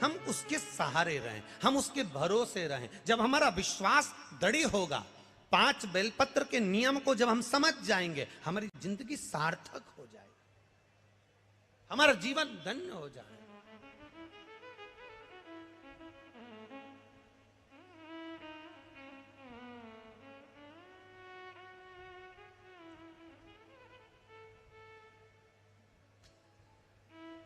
हम उसके सहारे रहें, हम उसके भरोसे रहें। जब हमारा विश्वास दृढ़ होगा, 5 बेलपत्र के नियम को जब हम समझ जाएंगे, हमारी जिंदगी सार्थक हो जाएगी, हमारा जीवन धन्य हो जाएगा।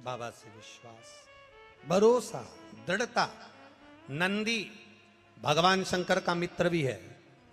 बाबा से विश्वास, भरोसा, दृढ़ता। नंदी भगवान शंकर का मित्र भी है,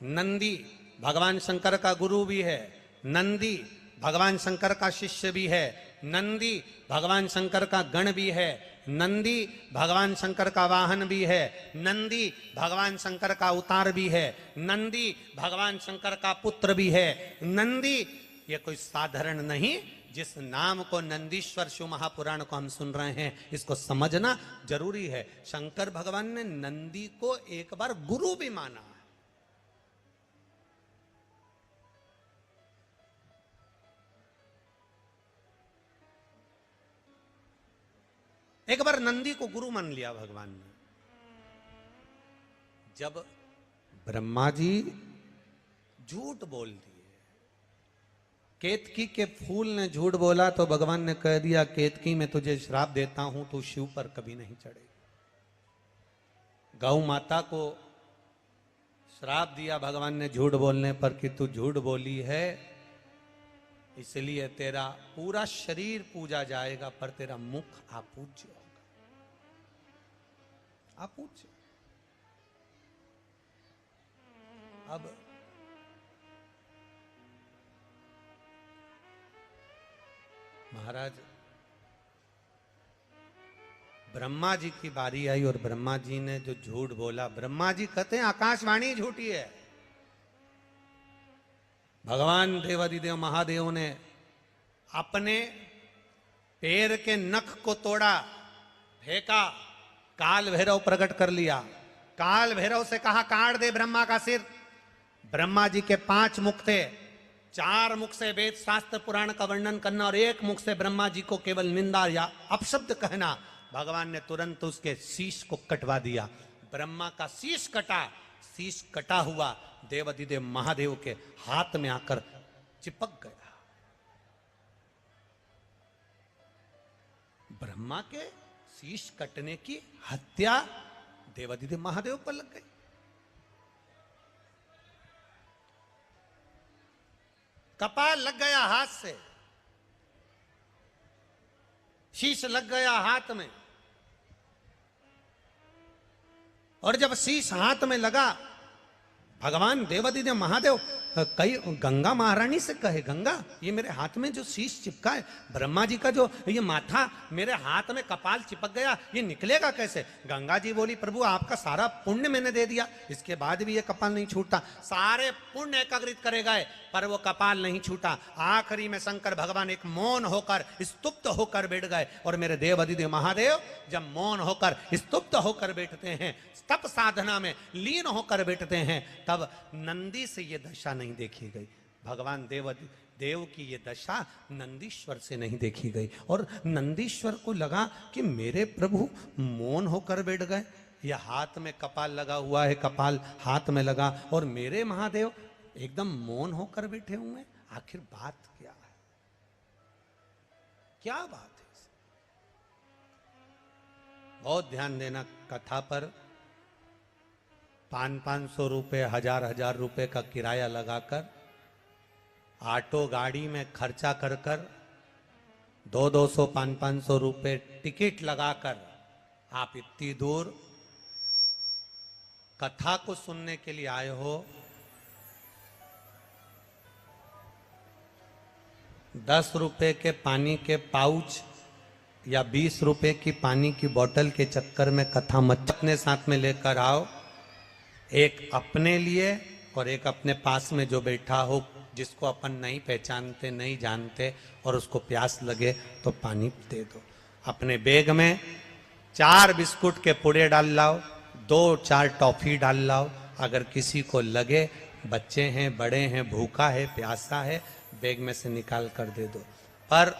नंदी भगवान शंकर का गुरु भी है, नंदी भगवान शंकर का शिष्य भी है, नंदी भगवान शंकर का गण भी है, नंदी भगवान शंकर का वाहन भी है, नंदी भगवान शंकर का अवतार भी है, नंदी भगवान शंकर का पुत्र भी है। नंदी ये कोई साधारण नहीं। जिस नाम को नंदीश्वर शिव महापुराण को हम सुन रहे हैं, इसको समझना जरूरी है। शंकर भगवान ने नंदी को एक बार गुरु भी माना है। एक बार नंदी को गुरु मान लिया भगवान ने। जब ब्रह्मा जी झूठ बोल दिए, केतकी के फूल ने झूठ बोला, तो भगवान ने कह दिया, केतकी मैं तुझे श्राप देता हूं, तू शिव पर कभी नहीं चढ़ेगी। गौ माता को श्राप दिया भगवान ने झूठ बोलने पर कि तू झूठ बोली है, इसलिए तेरा पूरा शरीर पूजा जाएगा, पर तेरा मुख अपूज्य होगा, अपूज्य। अब महाराज ब्रह्मा जी की बारी आई और ब्रह्मा जी ने जो झूठ बोला, ब्रह्मा जी कहते हैं आकाशवाणी झूठी है। भगवान देवादिदेव महादेव ने अपने पैर के नख को तोड़ा, फेंका, काल भैरव प्रकट कर लिया। काल भैरव से कहा काट दे ब्रह्मा का सिर। ब्रह्मा जी के 5 मुख थे, 4 मुख से वेद शास्त्र पुराण का वर्णन करना और 1 मुख से ब्रह्मा जी को केवल निंदा या अपशब्द कहना। भगवान ने तुरंत उसके शीश को कटवा दिया। ब्रह्मा का शीश कटा, शीश कटा हुआ देवादिदेव महादेव के हाथ में आकर चिपक गया। ब्रह्मा के शीश कटने की हत्या देवादिदेव महादेव पर लग गई। कपाल लग गया हाथ से, शीश लग गया हाथ में, और जब शीश हाथ में लगा, भगवान देवादिदेव महादेव कई गंगा महारानी से कहे, गंगा ये मेरे हाथ में जो शीश चिपका है, ब्रह्मा जी का जो ये माथा मेरे हाथ में कपाल चिपक गया, ये निकलेगा कैसे? गंगा जी बोली, प्रभु आपका सारा पुण्य मैंने दे दिया, इसके बाद भी ये कपाल नहीं छूटता। सारे पुण्य एकाग्रित करे गए पर वो कपाल नहीं छूटा। आखिरी में शंकर भगवान एक मौन होकर स्तुप्त होकर बैठ गए। और मेरे देवादिदेव महादेव जब मौन होकर स्तुप्त होकर बैठते हैं, तप साधना में लीन होकर बैठते हैं, तब नंदी से ये दशा नहीं देखी गई। भगवान देव की ये दशा नंदीश्वर से नहीं देखी गई। और नंदीश्वर को लगा कि मेरे प्रभु मौन होकर बैठ गए, यह हाथ में कपाल लगा हुआ है, कपाल हाथ में लगा, और मेरे महादेव एकदम मौन होकर बैठे हुए, आखिर बात क्या है? क्या बात है? बहुत ध्यान देना कथा पर। 500-500 रुपए, 1000-1000 रुपए का किराया लगाकर, ऑटो गाड़ी में खर्चा कर कर, 200-200, 500-500 रुपए टिकट लगाकर आप इतनी दूर कथा को सुनने के लिए आए हो। 10 रुपए के पानी के पाउच या 20 रुपए की पानी की बोतल के चक्कर में कथा मत अपने साथ में लेकर आओ। एक अपने लिए और एक अपने पास में जो बैठा हो, जिसको अपन नहीं पहचानते, नहीं जानते, और उसको प्यास लगे तो पानी दे दो। अपने बैग में 4 बिस्कुट के पुड़े डाल लाओ, 2-4 टॉफी डाल लाओ। अगर किसी को लगे, बच्चे हैं, बड़े हैं, भूखा है, प्यासा है, बैग में से निकाल कर दे दो। पर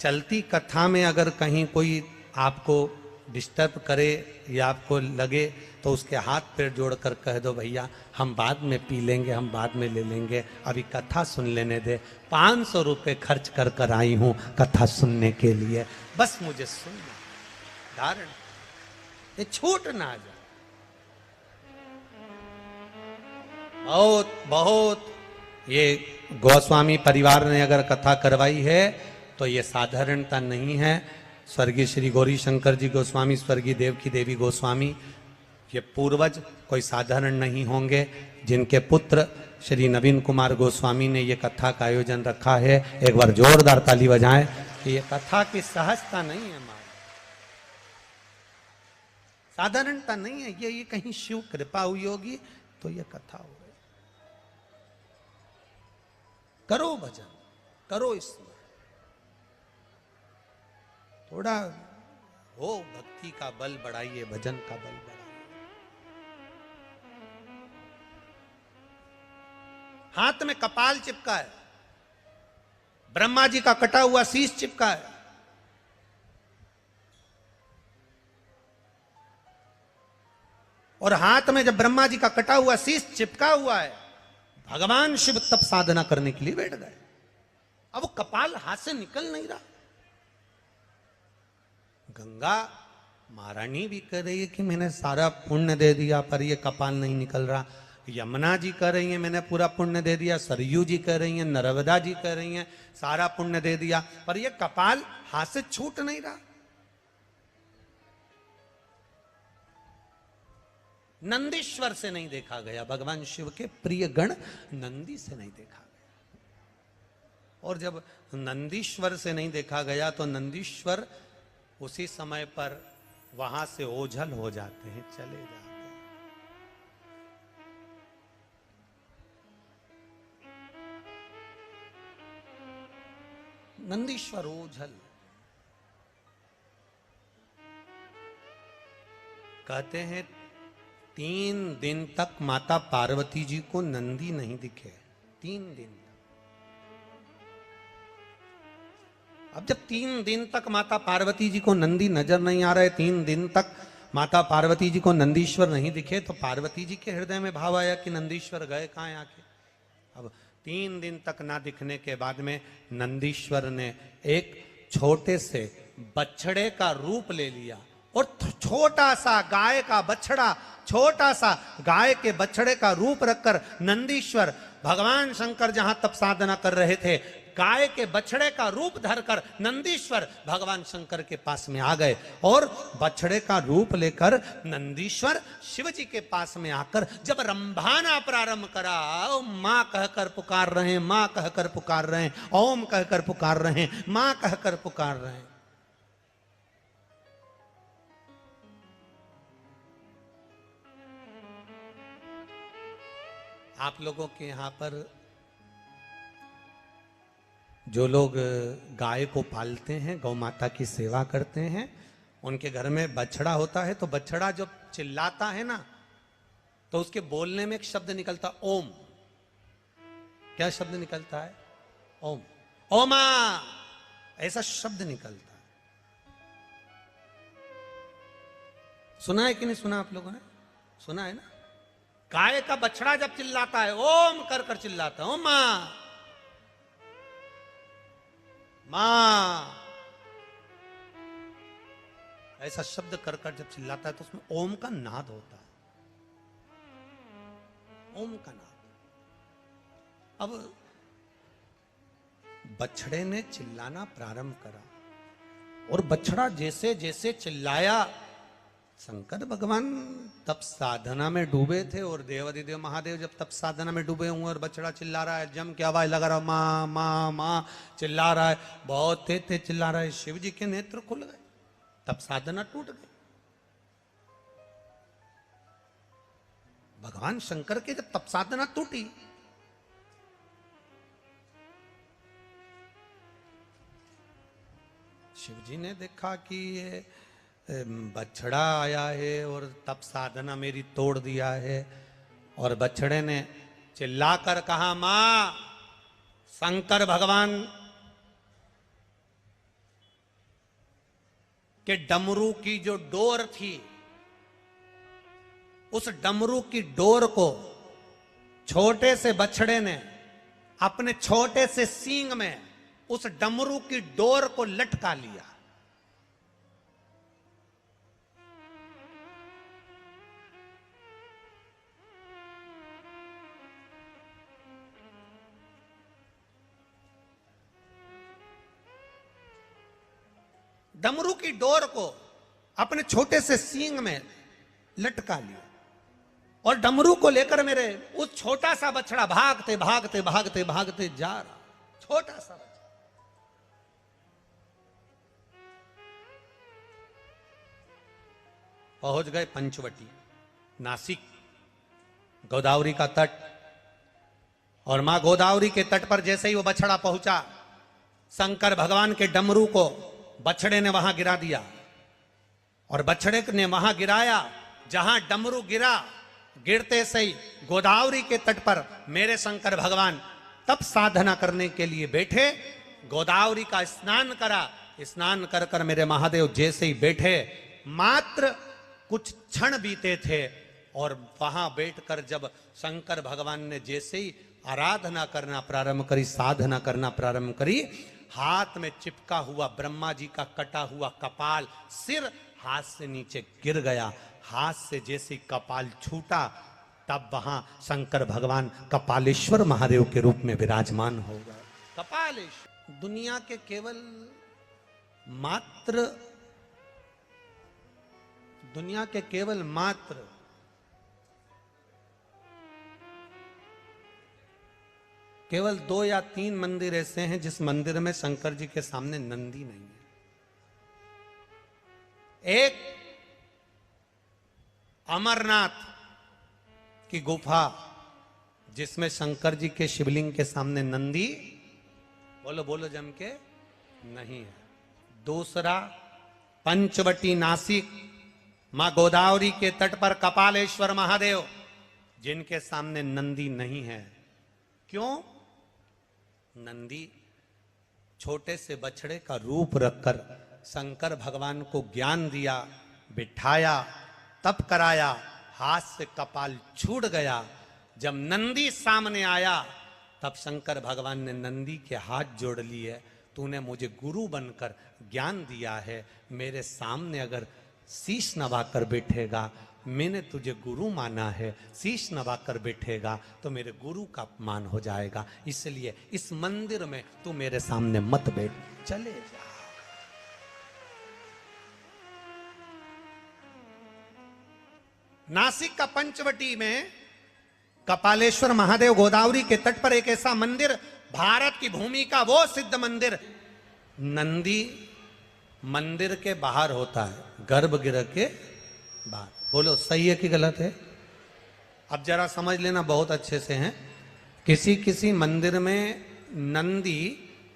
चलती कथा में अगर कहीं कोई आपको डिस्टर्ब करे या आपको लगे तो उसके हाथ पैर जोड़कर कह दो भैया हम बाद में पी लेंगे, हम बाद में ले लेंगे, अभी कथा सुन लेने दे। 500 रुपये खर्च कर कर आई हूं कथा सुनने के लिए, बस मुझे सुनना। धारण ये छूट ना जाए। बहुत बहुत ये गोस्वामी परिवार ने अगर कथा करवाई है तो ये साधारणता नहीं है। स्वर्गीय श्री गौरी शंकर जी गोस्वामी, स्वर्गीय देवकी देवी गोस्वामी, ये पूर्वज कोई साधारण नहीं होंगे, जिनके पुत्र श्री नवीन कुमार गोस्वामी ने ये कथा का आयोजन रखा है। एक बार जोरदार ताली बजाएं कि ये कथा की सहजता नहीं है, हमारी साधारणता नहीं है। ये कहीं शिव कृपा हुई होगी तो ये कथा हो गई। करो भजन, करो इसमें थोड़ा हो भक्ति का बल बढ़ाइए, भजन का बल बढ़ाइए। हाथ में कपाल चिपका है, ब्रह्मा जी का कटा हुआ शीश चिपका है, और हाथ में जब ब्रह्मा जी का कटा हुआ शीश चिपका हुआ है, भगवान शिव तप साधना करने के लिए बैठ गए। अब वो कपाल हाथ से निकल नहीं रहा। गंगा महारानी भी कह रही है कि मैंने सारा पुण्य दे दिया पर ये कपाल नहीं निकल रहा। यमुना जी कह रही हैं मैंने पूरा पुण्य दे दिया, सरयू जी कह रही हैं, नर्मदा जी कह रही हैं सारा पुण्य दे दिया, पर ये कपाल हाथ से छूट नहीं रहा। नंदीश्वर से नहीं देखा गया, भगवान शिव के प्रिय गण नंदी से नहीं देखा गया। और जब नंदीश्वर से नहीं देखा गया तो नंदीश्वर उसी समय पर वहां से ओझल हो जाते हैं, चले जाते हैं। नंदीश्वर ओझल। कहते हैं 3 दिन तक माता पार्वती जी को नंदी नहीं दिखे, 3 दिन। अब जब 3 दिन तक माता पार्वती जी को नंदी नजर नहीं आ रहे, 3 दिन तक माता पार्वती जी को नंदीश्वर नहीं दिखे, तो पार्वती जी के हृदय में भाव आया कि नंदीश्वर गए कहाँ आके। अब 3 दिन तक ना दिखने के बाद में नंदीश्वर ने एक छोटे से बछड़े का रूप ले लिया, और छोटा सा गाय का बछड़ा, छोटा सा गाय के बछड़े का रूप रखकर नंदीश्वर भगवान शंकर जहां तप साधना कर रहे थे, गाय के बछड़े का रूप धरकर नंदीश्वर भगवान शंकर के पास में आ गए। और बछड़े का रूप लेकर नंदीश्वर शिव जी के पास में आकर जब रंभाना प्रारंभ करा, मां कहकर पुकार रहे हैं, मां कहकर पुकार रहे हैं, ओम कहकर पुकार रहे हैं, मां कहकर पुकार रहे हैं। आप लोगों के यहां पर जो लोग गाय को पालते हैं, गौ माता की सेवा करते हैं, उनके घर में बछड़ा होता है, तो बछड़ा जब चिल्लाता है ना तो उसके बोलने में एक शब्द निकलता ओम। क्या शब्द निकलता है? ओम। ओमा, ऐसा शब्द निकलता है। सुना है कि नहीं सुना? आप लोगों ने सुना है ना? गाय का बछड़ा जब चिल्लाता है, ओम कर कर चिल्लाता है, ओमा मां, ऐसा शब्द कर कर जब चिल्लाता है तो उसमें ओम का नाद होता है, ओम का नाद। अब बछड़े ने चिल्लाना प्रारंभ करा, और बछड़ा जैसे जैसे चिल्लाया, शंकर भगवान तप साधना में डूबे थे, और देवाधिदेव महादेव जब तप साधना में डूबे हुए और बछड़ा चिल्ला रहा है, जम के आवाज लगा रहा, माँ माँ माँ चिल्ला रहा है, बहुत तेज तेज चिल्ला रहा है, शिव जी के नेत्र खुल गए, तप साधना टूट गई। भगवान शंकर के जब तप साधना टूटी, शिव जी ने देखा कि ये बछड़ा आया है और तप साधना मेरी तोड़ दिया है, और बछड़े ने चिल्लाकर कहा, मां, शंकर भगवान कि डमरू की जो डोर थी, उस डमरू की डोर को छोटे से बछड़े ने अपने छोटे से सींग में उस डमरू की डोर को लटका लिया। डमरू की डोर को अपने छोटे से सींग में लटका लिया और डमरू को लेकर मेरे उस छोटा सा बछड़ा भागते भागते भागते भागते जा रहा। छोटा सा बछड़ा पहुंच गए पंचवटी, नासिक, गोदावरी का तट। और मां गोदावरी के तट पर जैसे ही वो बछड़ा पहुंचा, शंकर भगवान के डमरू को बछड़े ने वहां गिरा दिया। और बछड़े ने वहां गिराया जहां डमरू गिरा। गिरते से ही गोदावरी के तट पर मेरे शंकर भगवान तब साधना करने के लिए बैठे। गोदावरी का स्नान करा। स्नान कर कर मेरे महादेव जैसे ही बैठे, मात्र कुछ क्षण बीते थे और वहां बैठकर जब शंकर भगवान ने जैसे ही आराधना करना प्रारंभ करी, साधना करना प्रारंभ करी, हाथ में चिपका हुआ ब्रह्मा जी का कटा हुआ कपाल, सिर हाथ से नीचे गिर गया। हाथ से जैसे कपाल छूटा, तब वहां शंकर भगवान कपालेश्वर महादेव के रूप में विराजमान हो गए। कपालेश्वर दुनिया के केवल मात्र केवल 2 या 3 मंदिर ऐसे हैं जिस मंदिर में शंकर जी के सामने नंदी नहीं है। एक अमरनाथ की गुफा जिसमें शंकर जी के शिवलिंग के सामने नंदी, बोलो बोलो जम के, नहीं है। दूसरा पंचवटी नासिक, मां गोदावरी के तट पर कपालेश्वर महादेव, जिनके सामने नंदी नहीं है। क्यों? नंदी छोटे से बछड़े का रूप रखकर शंकर भगवान को ज्ञान दिया, बिठाया, तप कराया, हाथ से कपाल छूट गया। जब नंदी सामने आया तब शंकर भगवान ने नंदी के हाथ जोड़ लिए। तूने मुझे गुरु बनकर ज्ञान दिया है, मेरे सामने अगर शीश नवाकर बैठेगा, मैंने तुझे गुरु माना है, शीश नवाकर बैठेगा तो मेरे गुरु का अपमान हो जाएगा, इसलिए इस मंदिर में तू मेरे सामने मत बैठ, चले जा। नासिक का पंचवटी में कपालेश्वर महादेव गोदावरी के तट पर एक ऐसा मंदिर, भारत की भूमि का वो सिद्ध मंदिर। नंदी मंदिर के बाहर होता है, गर्भगृह के बाहर। बोलो सही है कि गलत है? अब जरा समझ लेना बहुत अच्छे से हैं। किसी किसी मंदिर में नंदी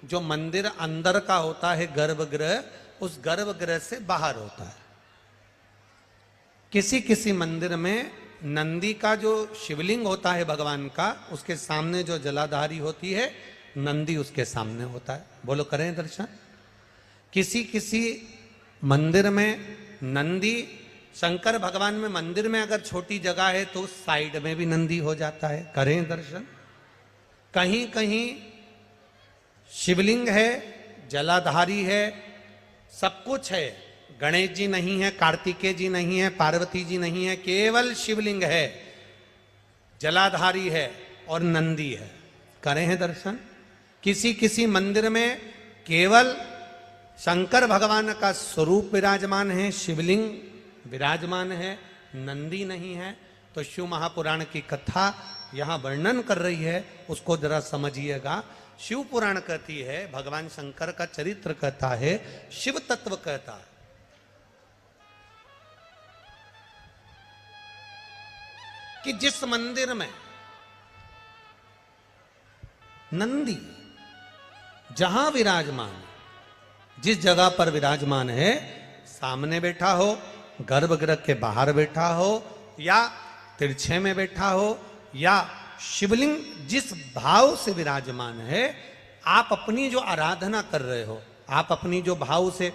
जो मंदिर अंदर का होता है गर्भगृह, उस गर्भगृह से बाहर होता है। किसी किसी मंदिर में नंदी का जो शिवलिंग होता है भगवान का, उसके सामने जो जलाधारी होती है, नंदी उसके सामने होता है। बोलो करें दर्शन। किसी किसी मंदिर में नंदी, शंकर भगवान में मंदिर में अगर छोटी जगह है तो साइड में भी नंदी हो जाता है। करें दर्शन। कहीं कहीं शिवलिंग है, जलाधारी है, सब कुछ है, गणेश जी नहीं है, कार्तिकेय जी नहीं है, पार्वती जी नहीं है, केवल शिवलिंग है, जलाधारी है और नंदी है। करें हैं दर्शन। किसी किसी मंदिर में केवल शंकर भगवान का स्वरूप विराजमान है, शिवलिंग विराजमान है, नंदी नहीं है। तो शिव महापुराण की कथा यहां वर्णन कर रही है, उसको जरा समझिएगा। शिव पुराण कहती है, भगवान शंकर का चरित्र कहता है, शिव तत्व कहता है कि जिस मंदिर में नंदी जहां विराजमान, जिस जगह पर विराजमान है, सामने बैठा हो, गर्भगृह के बाहर बैठा हो, या तिरछे में बैठा हो, या शिवलिंग जिस भाव से विराजमान है, आप अपनी जो आराधना कर रहे हो, आप अपनी जो भाव से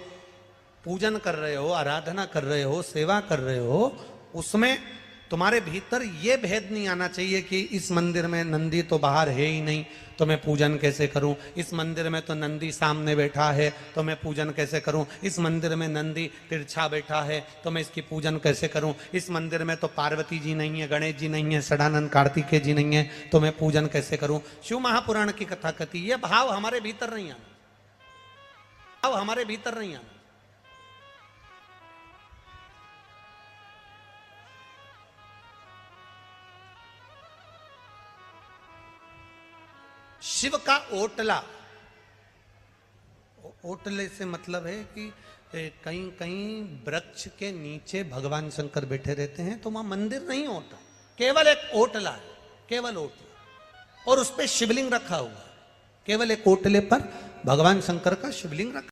पूजन कर रहे हो, आराधना कर रहे हो, सेवा कर रहे हो, उसमें तुम्हारे भीतर ये भेद नहीं आना चाहिए कि इस मंदिर में नंदी तो बाहर है ही नहीं तो मैं पूजन कैसे करूं, इस मंदिर में तो नंदी सामने बैठा है तो मैं पूजन कैसे करूं, इस मंदिर में नंदी तिरछा बैठा है तो मैं इसकी पूजन कैसे करूं, इस मंदिर में तो पार्वती जी नहीं है, गणेश जी नहीं है, सदानंद कार्तिकेय जी नहीं है तो मैं पूजन कैसे करूं। शिव महापुराण की कथा कहती है भाव हमारे भीतर नहीं आना, भाव हमारे भीतर नहीं आना। शिव का ओटला, ओटले से मतलब है कि कहीं कहीं वृक्ष के नीचे भगवान शंकर बैठे रहते हैं तो वहां मंदिर नहीं होता, केवल एक ओटला है, केवल ओटला, और उस पर शिवलिंग रखा हुआ, केवल एक ओटले पर भगवान शंकर का शिवलिंग रखा।